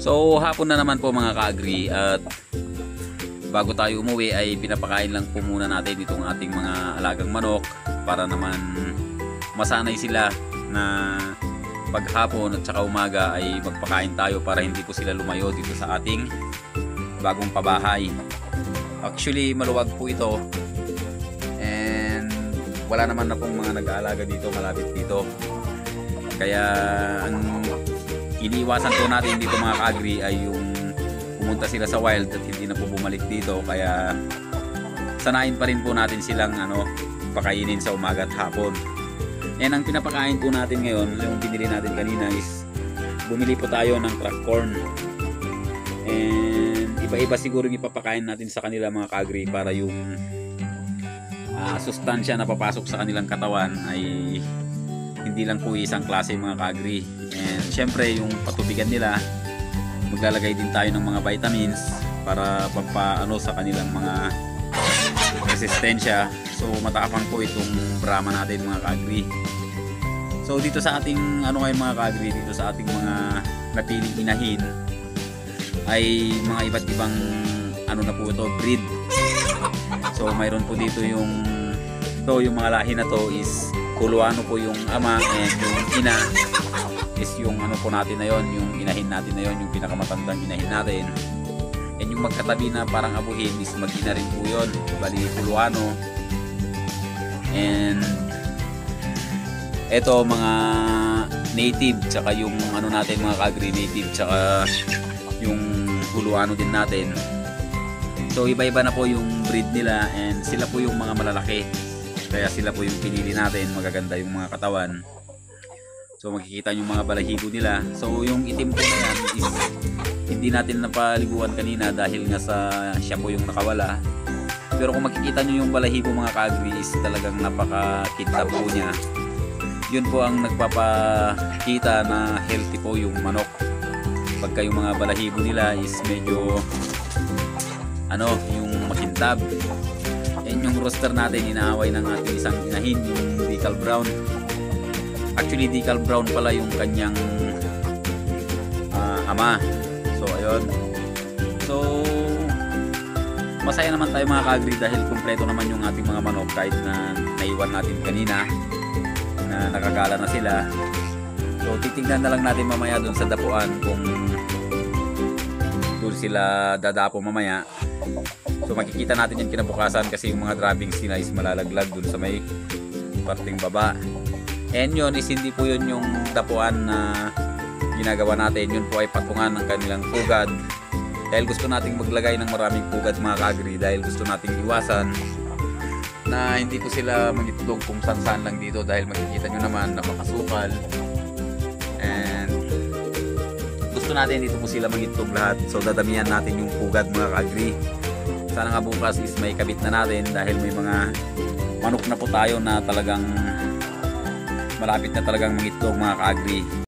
So hapon na naman po mga ka-agri, at bago tayo umuwi ay pinapakain lang po muna natin itong ating mga alagang manok para naman masanay sila na paghapon at saka umaga ay magpakain tayo para hindi po sila lumayo dito sa ating bagong pabahay. Actually maluwag po ito and wala naman na pong mga nag-aalaga dito malapit dito, kaya ang iniiwasan po natin dito mga ka-agri ay yung pumunta sila sa wild at hindi na po bumalik dito, kaya sanayin pa rin po natin silang pakainin sa umaga at hapon. And ang pinapakain po natin ngayon, yung binili natin kanina, is bumili po tayo ng crack corn. And iba-iba siguro yung ipapakain natin sa kanila mga ka-agri para yung sustansya na papasok sa kanilang katawan ay hindi lang po isang klase mga ka-agri. And syempre yung patubigan nila, maglalagay din tayo ng mga vitamins para pampaano sa kanilang mga resistensya. So matapang po itong Brahma natin mga ka-agri. So dito sa ating ngayon mga ka-agri, dito sa ating mga napiling inahin ay mga iba't ibang na po ito, breed. So mayroon po dito yung mga lahi na to is Kuluano po yung ama, and yung ina is yung po natin na yon, yung inahin natin na yon, yung pinakamatandang inahin natin. And yung magkatabi na parang abuhin is mag-ina rin po yun, bali Kuluano. And eto mga native, tsaka yung natin mga ka-agri, native tsaka yung Kuluano din natin. So iba-iba na po yung breed nila, and sila po yung mga malalaki, kaya sila po yung pinili natin. Magaganda yung mga katawan. So makikita yung mga balahibo nila. So yung itim po na yan is hindi natin napaliguan kanina dahil nga siya po yung nakawala. Pero kung makikita nyo yung balahibo mga ka-agri is talagang napaka-kita po niya. Yun po ang nagpapakita na healthy po yung manok. Pagka yung mga balahibo nila is medyo yung makintab. And yung rooster natin inaaway ng ating isang inahin, yung decal brown. Actually decal brown pala yung kanyang ama. So ayun. So masaya naman tayo mga ka-agri dahil kumpleto naman yung ating mga manok, kahit na naiwan natin kanina na nakagala na sila. So titignan na lang natin mamaya dun sa dapuan kung doon sila dadapo mamaya. So makikita natin yung kinabukasan kasi yung mga droppings nila is malalaglag dun sa may parting baba. And yun is hindi po yun yung dapuan na ginagawa natin. Yun po ay patungan ng kanilang pugad. Dahil gusto nating maglagay ng maraming pugad mga ka-agri, dahil gusto nating iwasan na hindi po sila magitlog kung saan lang dito, dahil makikita nyo naman napakasukal. And gusto natin dito po sila magitlog lahat. So dadamihan natin yung pugad mga ka-agri. Sana nga bukas is may kabit na natin, dahil may mga manok na po tayo na talagang malapit na talagang mangitlog mga ka-agri.